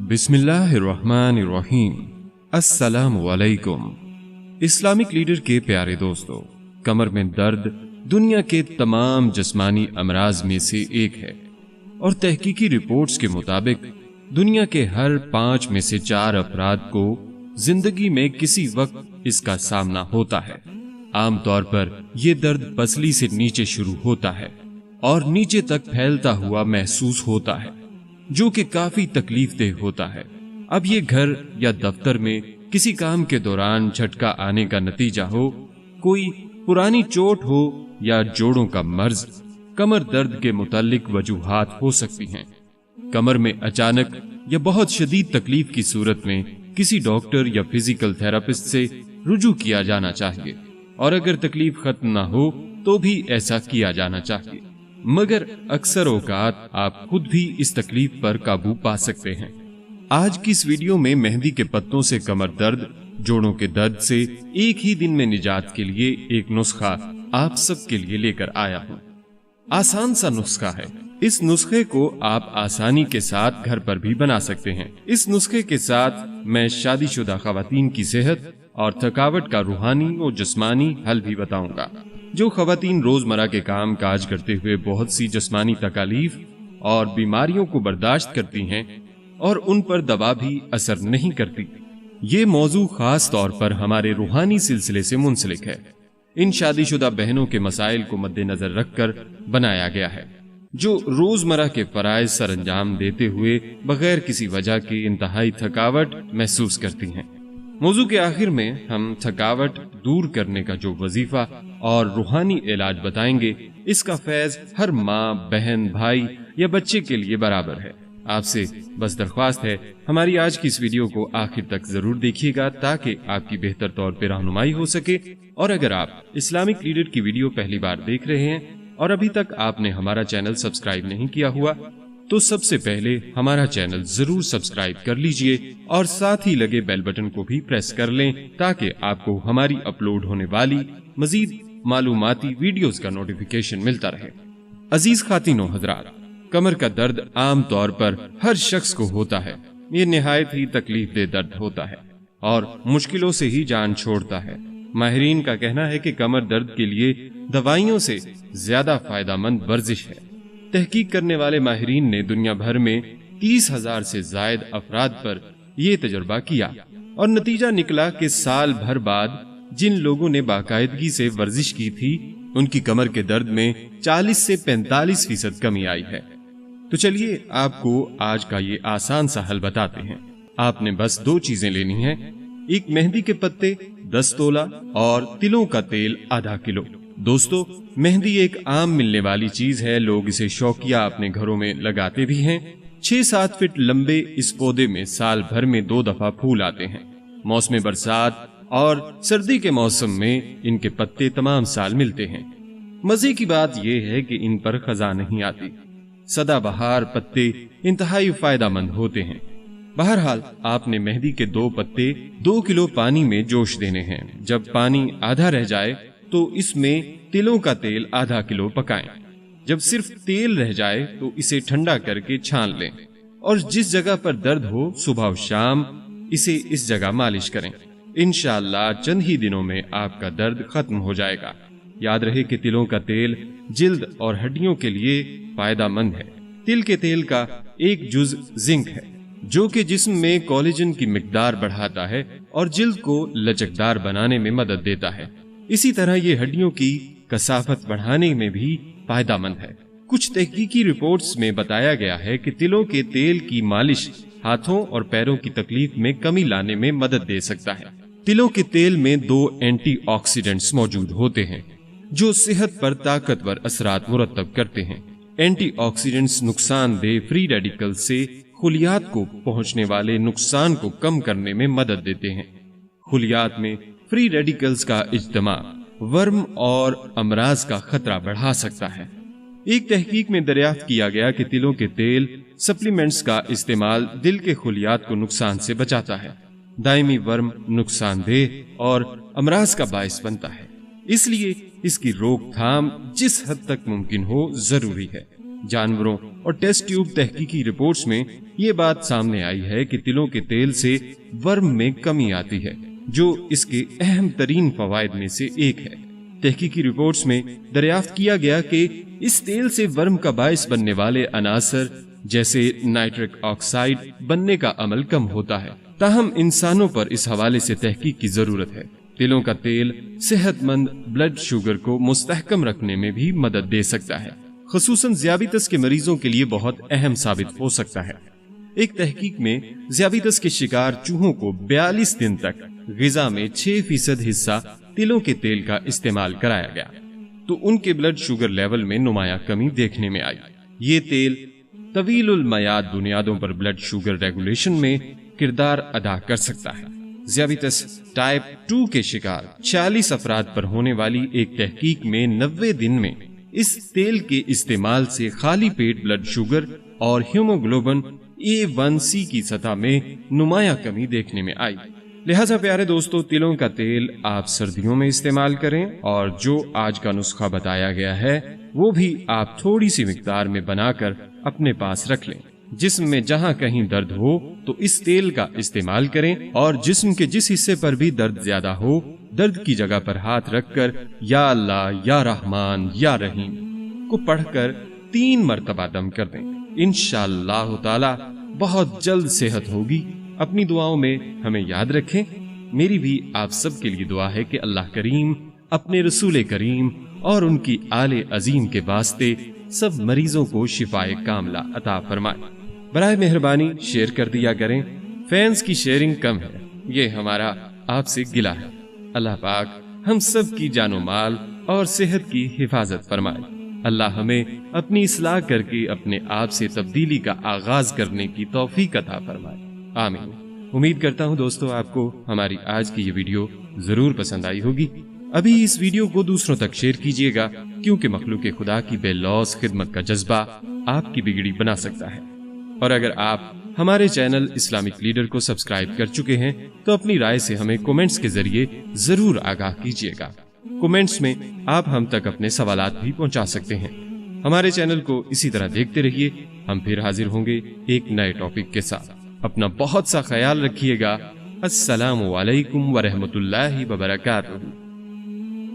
बिस्मिल्लाहिर्रहमानिर्रहीम। अस्सलामु अलैकुम। इस्लामिक लीडर के प्यारे दोस्तों, कमर में दर्द दुनिया के तमाम जिस्मानी अमराज में से एक है और तहकीकी रिपोर्ट्स के मुताबिक दुनिया के हर 5 में से 4 अफराद को जिंदगी में किसी वक्त इसका सामना होता है। आमतौर पर यह दर्द पसली से नीचे शुरू होता है और नीचे तक फैलता हुआ महसूस होता है, जो कि काफी तकलीफदेह होता है। अब ये घर या दफ्तर में किसी काम के दौरान झटका आने का नतीजा हो, कोई पुरानी चोट हो या जोड़ों का मर्ज, कमर दर्द के मुतालिक वजूहात हो सकती हैं। कमर में अचानक या बहुत शदीद तकलीफ की सूरत में किसी डॉक्टर या फिजिकल थेरेपिस्ट से रुजू किया जाना चाहिए और अगर तकलीफ खत्म ना हो तो भी ऐसा किया जाना चाहिए, मगर अक्सर औकात आप खुद भी इस तकलीफ पर काबू पा सकते हैं। आज की इस वीडियो में मेहंदी के पत्तों से कमर दर्द, जोड़ों के दर्द से एक ही दिन में निजात के लिए एक नुस्खा आप सबके लिए लेकर आया हूँ। आसान सा नुस्खा है। इस नुस्खे को आप आसानी के साथ घर पर भी बना सकते हैं। इस नुस्खे के साथ मैं शादीशुदा खवातीन की सेहत और थकावट का रूहानी और जिस्मानी हल भी बताऊंगा। जो खवातीन रोजमर्रा के काम काज करते हुए बहुत सी जिस्मानी तकालीफ और बीमारियों को बर्दाश्त करती हैं और उन पर दवा भी असर नहीं करती। ये मौजू खास तौर पर हमारे रूहानी सिलसिले से मुंसलिक है। इन शादीशुदा बहनों के मसाइल को मद्देनजर रखकर बनाया गया है, जो रोजमर्रा के फराइज सरअंजाम देते हुए बगैर किसी वजह के इंतहाई थकावट महसूस करती हैं। मौजू के आखिर में हम थकावट दूर करने का जो वजीफा और रूहानी इलाज बताएंगे, इसका फैज हर माँ, बहन, भाई या बच्चे के लिए बराबर है। आपसे बस दरख्वास्त है, हमारी आज की इस वीडियो को आखिर तक जरूर देखिएगा ताकि आपकी बेहतर तौर पर रहनुमाई हो सके। और अगर आप इस्लामिक लीडर की वीडियो पहली बार देख रहे हैं और अभी तक आपने हमारा चैनल सब्सक्राइब नहीं किया हुआ, तो सबसे पहले हमारा चैनल जरूर सब्सक्राइब कर लीजिए और साथ ही लगे बेल बटन को भी प्रेस कर लें ताकि आपको हमारी अपलोड होने वाली मजीद मालूमाती वीडियोस का नोटिफिकेशन मिलता रहे। अजीज खातिनों हजरात, कमर का दर्द आम तौर पर हर शख्स को होता है। ये निहायत ही तकलीफदेह दर्द होता है और मुश्किलों से ही जान छोड़ता है। माहिरीन का कहना है कि कमर दर्द के लिए दवाइयों से ज्यादा फायदेमंद वर्जिश है। तहकीक करने वाले माहिरीन ने दुनिया भर में 30,000 से जायद अफराद पर यह तजुर्बा किया और नतीजा निकला कि साल भर बाद जिन लोगों ने बाकायदगी से वर्जिश की थी, उनकी कमर के दर्द में 40 से 45% कमी आई है। तो चलिए आपको आज का ये आसान सा हल बताते हैं। आपने बस 2 चीजें लेनी हैं, एक मेहंदी के पत्ते 10 तोला और तिलों का तेल आधा किलो। दोस्तों, मेहंदी एक आम मिलने वाली चीज है। लोग इसे शौकिया अपने घरों में लगाते भी हैं। 6-7 फीट लंबे इस पौधे में साल भर में 2 दफा फूल आते हैं। मौसम बरसात और सर्दी के मौसम में इनके पत्ते तमाम साल मिलते हैं। मजे की बात यह है कि इन पर खजा नहीं आती। सदाबहार पत्ते इंतहाई फायदेमंद होते हैं। बहरहाल आपने मेहंदी के 2 पत्ते 2 किलो पानी में जोश देने हैं। जब पानी आधा रह जाए तो इसमें तिलों का तेल आधा किलो पकाएं। जब सिर्फ तेल रह जाए तो इसे ठंडा करके छान लें और जिस जगह पर दर्द हो सुबह और शाम इसे इस जगह मालिश करें। इंशाअल्लाह चंद ही दिनों में आपका दर्द खत्म हो जाएगा। याद रहे कि तिलों का तेल जिल्द और हड्डियों के लिए फायदेमंद है। तिल के तेल का 1 जुज जिंक है, जो कि जिस्म में कोलेजन की मिकदार बढ़ाता है और जिल्द को लचकदार बनाने में मदद देता है। इसी तरह ये हड्डियों की कसाफत बढ़ाने में भी फायदेमंद है। कुछ तहकीकी रिपोर्ट्स में बताया गया है कि तिलों के तेल की मालिश हाथों और पैरों की तकलीफ में कमी लाने में मदद दे सकता है। तिलों के तेल में 2 एंटीऑक्सीडेंट्स मौजूद होते हैं जो सेहत पर ताकतवर असरात मुरतब करते हैं। एंटीऑक्सीडेंट्स नुकसानदेह फ्री रेडिकल से खुलियात को पहुंचने वाले नुकसान को कम करने में मदद देते हैं। खुलियात में फ्री रेडिकल्स का इज्तिमा वर्म और अमराज का खतरा बढ़ा सकता है। एक तहकीक में दरियाफ्त किया गया कि तिलों के तेल सप्लीमेंट्स का इस्तेमाल दिल के खुलियात को नुकसान से बचाता है। दायमी वर्म नुकसानदेह और अमराज का बायस बनता है, इसलिए इसकी रोकथाम जिस हद तक मुमकिन हो जरूरी है। जानवरों और टेस्ट ट्यूब तहकीकी रिपोर्ट्स में ये बात सामने आई है कि तिलों के तेल से वर्म में कमी आती है, जो इसके अहम तरीन फवायद में से एक है। तहकीकी रिपोर्ट्स में दरियाफ्त किया गया कि इस तेल से वर्म का बायस बनने वाले अनासर जैसे नाइट्रिक ऑक्साइड बनने का अमल कम होता है। ताहम इंसानों पर इस हवाले से तहकीक की जरूरत है। तिलों का तेल सेहतमंद ब्लड शुगर को मुस्तहकम रखने में भी मदद दे सकता है, खुसूसन ज़ियाबितस के मरीजों के लिए बहुत अहम साबित हो सकता है। एक तहकीक में ज़ियाबितस के शिकार चूहों को 42 दिन तक ग़िज़ा में 6% हिस्सा तिलों के तेल का इस्तेमाल कराया गया तो उनके ब्लड शुगर लेवल में नुमाया कमी देखने में आई। ये तेल तवीलुल मयाद बुनियादों पर ब्लड शुगर रेगुलेशन में किरदार अदा कर सकता है। ज़ियाबितस टाइप 2 के शिकार 40 अफराद पर होने वाली एक तहकीक में 90 दिन में इस तेल के इस्तेमाल से खाली पेट ब्लड शुगर और हीमोग्लोबिन A1C की सतह में नुमाया कमी देखने में आई। लिहाजा प्यारे दोस्तों, तिलों का तेल आप सर्दियों में इस्तेमाल करें और जो आज का नुस्खा बताया गया है वो भी आप थोड़ी सी मिकदार में बनाकर अपने पास रख लें। जिस्म में जहां कहीं दर्द हो तो इस तेल का इस्तेमाल करें और जिस्म के जिस हिस्से पर भी दर्द ज्यादा हो, दर्द की जगह पर हाथ रखकर या अल्लाह या रहमान या रहीम को पढ़कर 3 मरतबा दम कर दें। इंशाअल्लाह ताला बहुत जल्द सेहत होगी। अपनी दुआओं में हमें याद रखें। मेरी भी आप सब के लिए दुआ है कि अल्लाह करीम अपने रसूल करीम और उनकी आले अजीम के वास्ते सब मरीजों को शिफाए कामला अता फरमाए। बराए मेहरबानी शेयर कर दिया करें। फैंस की शेयरिंग कम है, ये हमारा आपसे गिला है। अल्लाह पाक हम सब की जानो माल और सेहत की हिफाजत फरमाए। अल्लाह हमें अपनी इस्लाह करके अपने आप से तब्दीली का आगाज करने की तौफीक अता फरमाए। आमीन। उम्मीद करता हूँ दोस्तों आपको हमारी आज की ये वीडियो जरूर पसंद आई होगी। अभी इस वीडियो को दूसरों तक शेयर कीजिएगा, क्योंकि मखलूक खुदा की बेलौस खिदमत का जज्बा आपकी बिगड़ी बना सकता है। और अगर आप हमारे चैनल इस्लामिक लीडर को सब्सक्राइब कर चुके हैं तो अपनी राय से हमें कमेंट्स के जरिए जरूर आगाह कीजिएगा। कमेंट्स में आप हम तक अपने सवालात भी पहुंचा सकते हैं। हमारे चैनल को इसी तरह देखते रहिए। हम फिर हाजिर होंगे एक नए टॉपिक के साथ। अपना बहुत सा ख्याल रखिएगा। अस्सलामु अलैकुम व रहमतुल्लाहि व बरकातुहू।